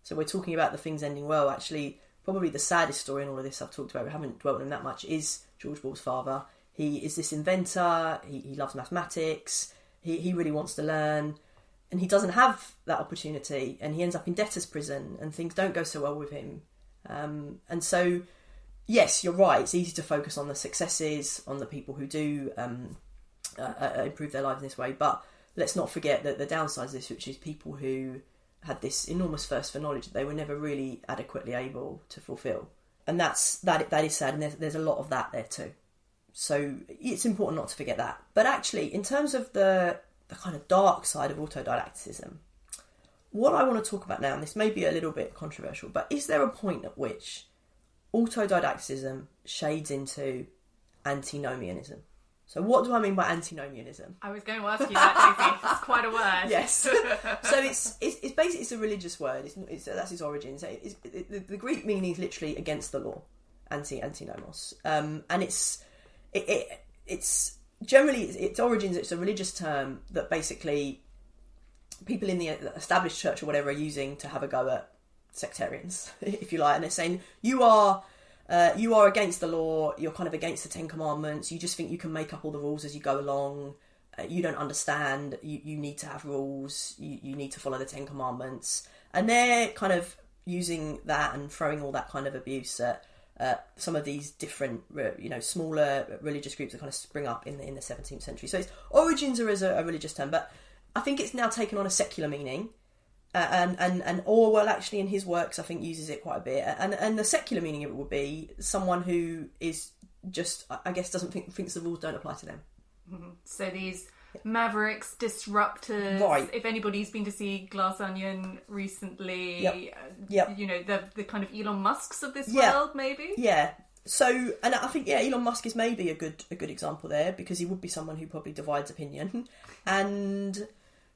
So we're talking about the things ending well. Actually, probably the saddest story in all of this I've talked about, we haven't dwelt on him that much, is George Ball's father. He is this inventor, he loves mathematics, he really wants to learn, and he doesn't have that opportunity, and he ends up in debtor's prison, and things don't go so well with him. And so, yes, you're right, it's easy to focus on the successes, on the people who do improve their lives in this way, but let's not forget that the downside of this, which is people who had this enormous thirst for knowledge that they were never really adequately able to fulfil. And that is sad, and there's a lot of that there too. So it's important not to forget that. But actually, in terms of the kind of dark side of autodidacticism, what I want to talk about now, and this may be a little bit controversial, but is there a point at which autodidacticism shades into antinomianism? So what do I mean by antinomianism? I was going to ask you that, Daisy. It's quite a word. Yes. So it's basically, it's a religious word. That's its origins. The Greek meaning is literally against the law, antinomos, and it's generally its origins. It's a religious term that basically people in the established church or whatever are using to have a go at sectarians, if you like, and they're saying you are against the law, you're kind of against the Ten Commandments, you just think you can make up all the rules as you go along, you don't understand, you need to have rules, you need to follow the Ten Commandments. And they're kind of using that and throwing all that kind of abuse at some of these different, smaller religious groups that kind of spring up in the 17th century. So its origins are as a religious term, but I think it's now taken on a secular meaning. And Orwell actually in his works I think uses it quite a bit, and the secular meaning of it would be someone who is just, I guess, thinks the rules don't apply to them. Mm-hmm. So these mavericks, disruptors, right. If anybody's been to see Glass Onion recently, yep. The kind of Elon Musks of this world, maybe. Yeah. So, and I think Elon Musk is maybe a good example there, because he would be someone who probably divides opinion, and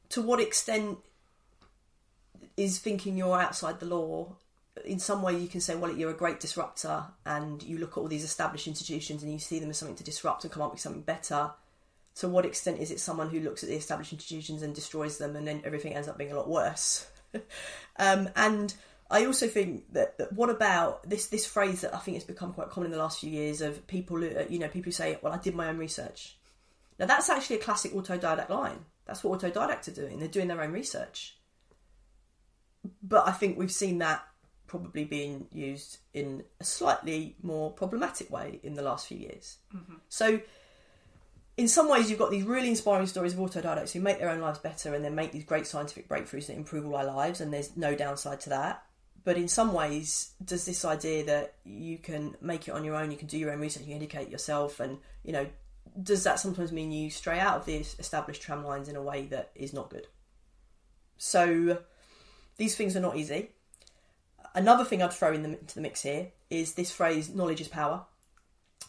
to what extent is thinking you're outside the law. In some way you can say, well, you're a great disruptor, and you look at all these established institutions and you see them as something to disrupt and come up with something better. To what extent is it someone who looks at the established institutions and destroys them, and then everything ends up being a lot worse? And I also think that what about this phrase that I think has become quite common in the last few years of people who say, well, I did my own research. Now that's actually a classic autodidact line. That's what autodidacts are doing. They're doing their own research. But I think we've seen that probably being used in a slightly more problematic way in the last few years. Mm-hmm. So in some ways you've got these really inspiring stories of autodidacts who make their own lives better and then make these great scientific breakthroughs that improve all our lives, and there's no downside to that. But in some ways, does this idea that you can make it on your own, you can do your own research, you can educate yourself, and, does that sometimes mean you stray out of the established tram lines in a way that is not good? So these things are not easy. Another thing I'd throw into the mix here is this phrase, knowledge is power.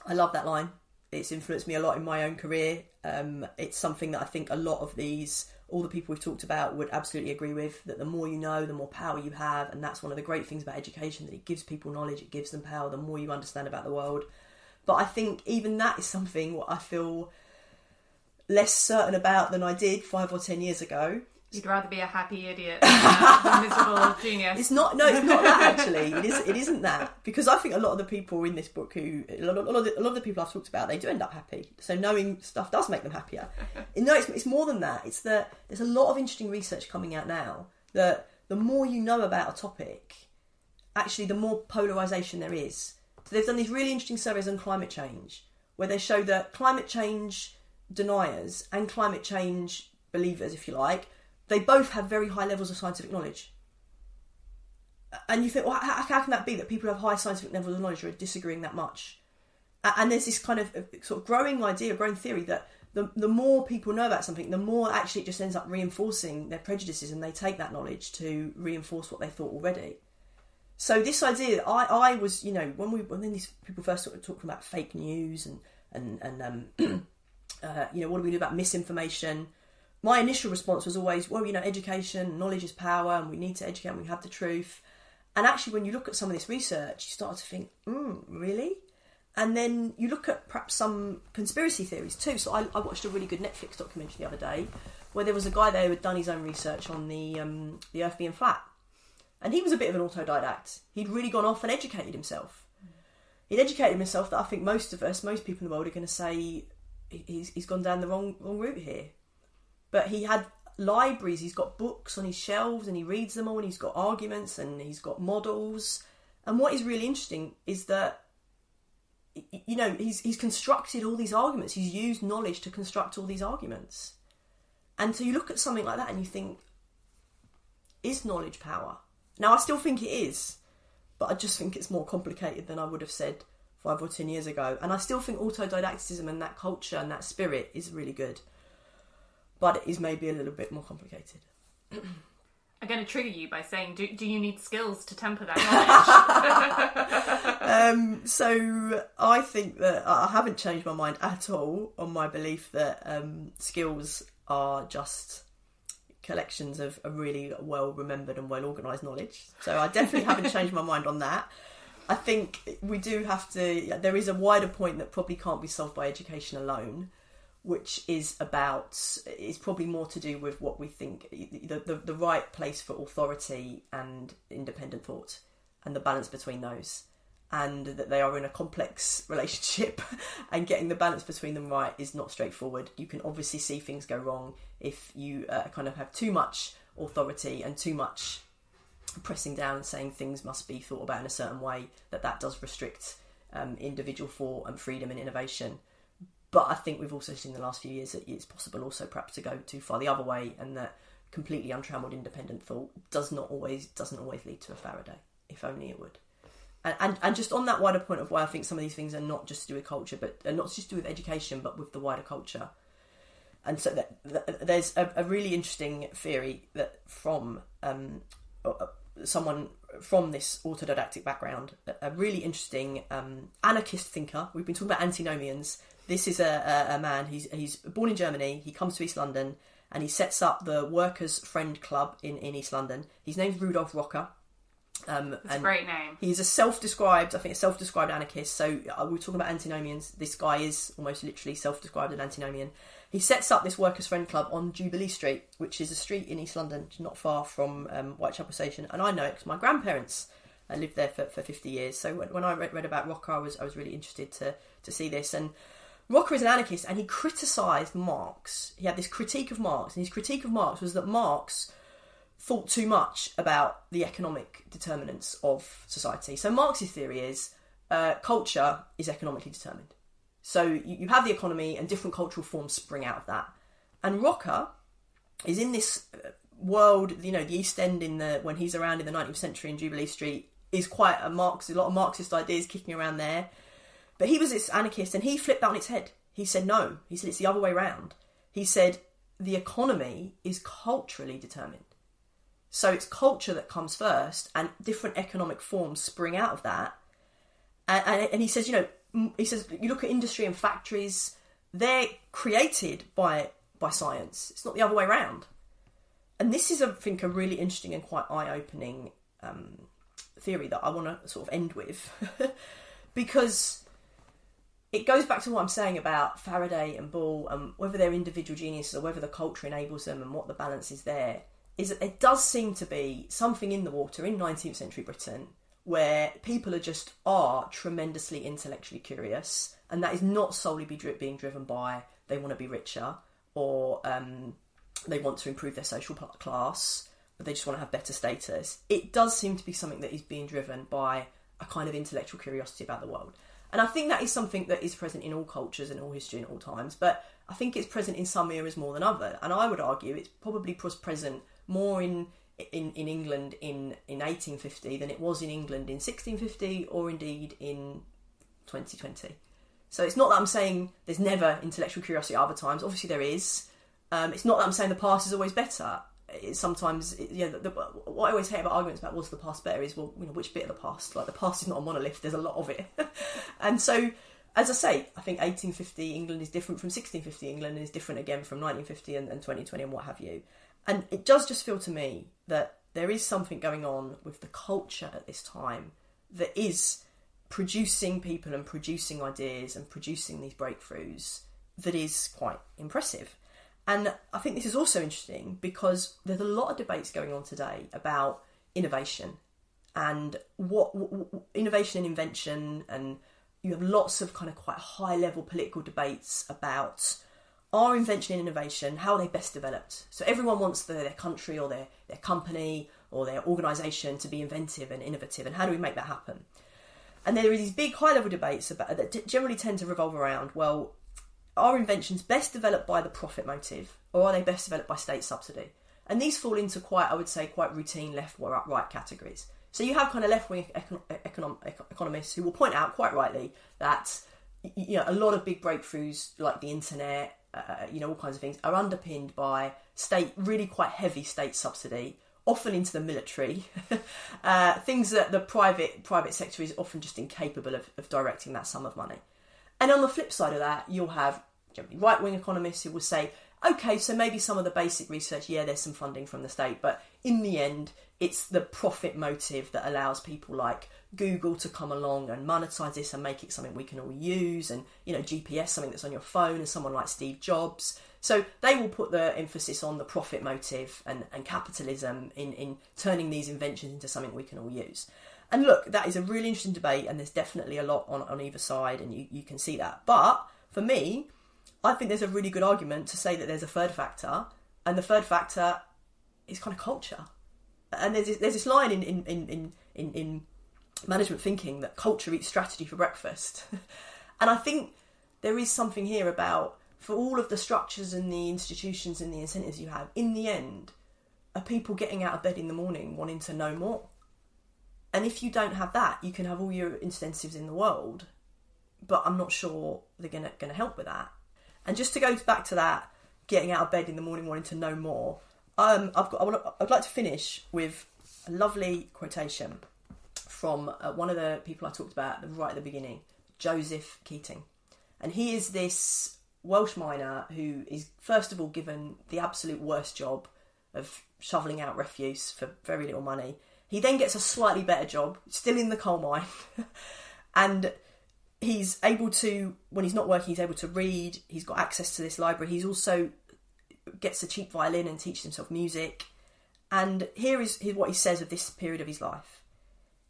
I love that line. It's influenced me a lot in my own career. It's something that I think a lot of all the people we've talked about would absolutely agree with, that the more you know, the more power you have. And that's one of the great things about education, that it gives people knowledge, it gives them power, the more you understand about the world. But I think even that is something what I feel less certain about than I did 5 or 10 years ago. You'd rather be a happy idiot than a miserable genius. It's not that actually. It isn't that, because I think a lot of the people in this book a lot of the people I've talked about, they do end up happy. So knowing stuff does make them happier. No, it's more than that. It's that there's a lot of interesting research coming out now that the more you know about a topic, actually the more polarisation there is. So they've done these really interesting surveys on climate change, where they show that climate change deniers and climate change believers, if you like, they both have very high levels of scientific knowledge. And you think, well, how can that be that people who have high scientific levels of knowledge are disagreeing that much? And there's this kind of sort of growing theory that the more people know about something, the more actually it just ends up reinforcing their prejudices, and they take that knowledge to reinforce what they thought already. So this idea, I was, you know, when these people first started talking about fake news and you know, what do we do about misinformation? My initial response was always, well, you know, education, knowledge is power, and we need to educate and we have the truth. And actually, when you look at some of this research, you start to think, really? And then you look at perhaps some conspiracy theories too. So I watched a really good Netflix documentary the other day where there was a guy there who had done his own research on the Earth being flat. And he was a bit of an autodidact. He'd really gone off and educated himself. He'd educated himself that I think most people in the world are going to say he's gone down the wrong route here. But he had libraries, he's got books on his shelves and he reads them all, and he's got arguments and he's got models. And what is really interesting is that, you know, he's constructed all these arguments. He's used knowledge to construct all these arguments. And so you look at something like that and you think, is knowledge power? Now, I still think it is, but I just think it's more complicated than I would have said 5 or 10 years ago. And I still think autodidacticism and that culture and that spirit is really good, but it is maybe a little bit more complicated. I'm going to trigger you by saying, do you need skills to temper that knowledge? So I think that I haven't changed my mind at all on my belief that skills are just collections of a really well remembered and well organised knowledge. So I definitely haven't changed my mind on that. I think we do have to, there is a wider point that probably can't be solved by education alone, which is probably more to do with what we think, the right place for authority and independent thought and the balance between those. And that they are in a complex relationship, and getting the balance between them right is not straightforward. You can obviously see things go wrong if you kind of have too much authority and too much pressing down and saying things must be thought about in a certain way, that does restrict individual thought and freedom and innovation. But I think we've also seen in the last few years that it's possible also perhaps to go too far the other way, and that completely untrammeled independent thought doesn't always lead to a Faraday, if only it would. And just on that wider point of why I think some of these things are not just to do with culture, but are not just to do with education, but with the wider culture. And so there's a really interesting theory that from someone from this autodidactic background, a really interesting anarchist thinker. We've been talking about antinomians. This is a man, he's born in Germany, he comes to East London, and he sets up the Workers' Friend Club in East London. His name's Rudolf Rocker. It's a great name. He's a self-described anarchist. So we're talking about antinomians. This guy is almost literally self-described an antinomian. He sets up this Workers' Friend Club on Jubilee Street, which is a street in East London, not far from Whitechapel Station. And I know it because my grandparents lived there for 50 years. So when I read about Rocker, I was really interested to see this. And Rocker is an anarchist, and he criticised Marx. He had this critique of Marx, and his critique of Marx was that Marx thought too much about the economic determinants of society. So Marx's theory is culture is economically determined. So you have the economy, and different cultural forms spring out of that. And Rocker is in this world, you know, the East End when he's around in the 19th century in Jubilee Street is quite a lot of Marxist ideas kicking around there. But he was this anarchist, and he flipped that on its head. He said no. He said it's the other way around. He said the economy is culturally determined. So it's culture that comes first, and different economic forms spring out of that. And he says, you look at industry and factories, they're created by science. It's not the other way around. And this is, I think, a really interesting and quite eye-opening theory that I want to sort of end with. Because it goes back to what I'm saying about Faraday and Ball, and whether they're individual geniuses or whether the culture enables them and what the balance is there. Is that it does seem to be something in the water in 19th century Britain where people are tremendously intellectually curious, and that is not solely being driven by they want to be richer or they want to improve their social class, but they just want to have better status. It does seem to be something that is being driven by a kind of intellectual curiosity about the world. And I think that is something that is present in all cultures and all history and all times, but I think it's present in some eras more than others. And I would argue it's probably present more in England in 1850 than it was in England in 1650 or indeed in 2020. So it's not that I'm saying there's never intellectual curiosity at other times. Obviously there is. It's not that I'm saying the past is always better. sometimes, what I always hate about arguments about was the past better is, well, which bit of the past? Like, the past is not a monolith, there's a lot of it. And so, as I say, I think 1850 England is different from 1650 England, and is different again from 1950 and 2020 and what have you. And it does just feel to me that there is something going on with the culture at this time that is producing people and producing ideas and producing these breakthroughs that is quite impressive. And I think this is also interesting because there's a lot of debates going on today about innovation and what innovation and invention, and you have lots of kind of quite high level political debates about are invention and innovation, how are they best developed? So everyone wants their country or their company or their organisation to be inventive and innovative, and how do we make that happen? And there are these big high level debates about that generally tend to revolve around, well, are inventions best developed by the profit motive, or are they best developed by state subsidy? And these fall into quite routine left-right categories. So you have kind of left-wing economists who will point out quite rightly that a lot of big breakthroughs like the internet, all kinds of things are underpinned by really quite heavy state subsidy, often into the military, things that the private sector is often just incapable of directing that sum of money. And on the flip side of that, you'll have generally right-wing economists who will say, okay, so maybe some of the basic research, there's some funding from the state, but in the end, it's the profit motive that allows people like Google to come along and monetize this and make it something we can all use, and, GPS, something that's on your phone, and someone like Steve Jobs. So they will put the emphasis on the profit motive and capitalism in turning these inventions into something we can all use. And look, that is a really interesting debate, and there's definitely a lot on either side, and you can see that. But for me, I think there's a really good argument to say that there's a third factor, and the third factor is kind of culture. And there's this line in management thinking that culture eats strategy for breakfast. And I think there is something here about, for all of the structures and the institutions and the incentives you have, in the end, are people getting out of bed in the morning wanting to know more? And if you don't have that, you can have all your incentives in the world, but I'm not sure they're going to help with that. And just to go back to that, getting out of bed in the morning wanting to know more, I'd like to finish with a lovely quotation from one of the people I talked about right at the beginning, Joseph Keating. And he is this Welsh miner who is, first of all, given the absolute worst job of shoveling out refuse for very little money. He then gets a slightly better job, still in the coal mine, and he's able to, when he's not working, he's able to read, he's got access to this library, he's also gets a cheap violin and teaches himself music. And here is what he says of this period of his life.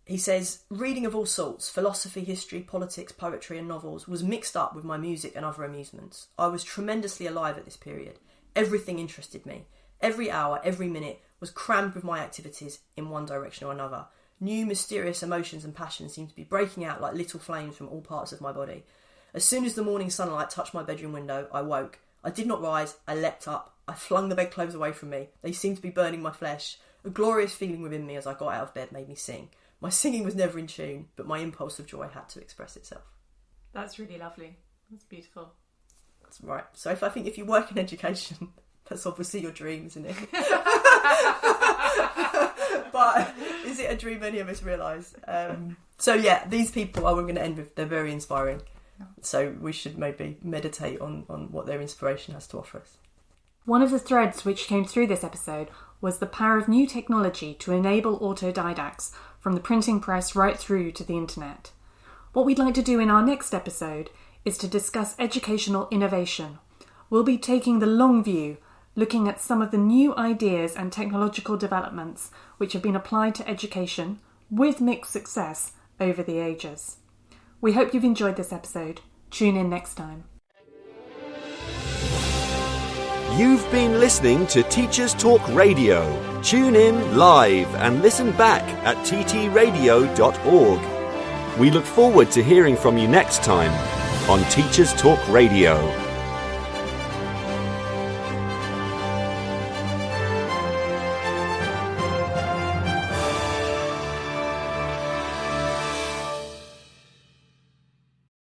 He says, reading of all sorts, philosophy, history, politics, poetry and novels, was mixed up with my music and other amusements. I was tremendously alive at this period. Everything interested me. Every hour, every minute was crammed with my activities in one direction or another. New mysterious emotions and passions seemed to be breaking out like little flames from all parts of my body. As soon as the morning sunlight touched my bedroom window, I woke. I did not rise, I leapt up. I flung the bedclothes away from me. They seemed to be burning my flesh. A glorious feeling within me as I got out of bed made me sing. My singing was never in tune, but my impulse of joy had to express itself. That's really lovely. That's beautiful. That's right. So I think if you work in education, that's obviously your dream, isn't it? But is it a dream any of us realise? So yeah, these people, we're going to end with, they're very inspiring. So we should maybe meditate on what their inspiration has to offer us. One of the threads which came through this episode was the power of new technology to enable autodidacts from the printing press right through to the internet. What we'd like to do in our next episode is to discuss educational innovation. We'll be taking the long view, looking at some of the new ideas and technological developments which have been applied to education with mixed success over the ages. We hope you've enjoyed this episode. Tune in next time. You've been listening to Teachers Talk Radio. Tune in live and listen back at ttradio.org. We look forward to hearing from you next time on Teachers Talk Radio.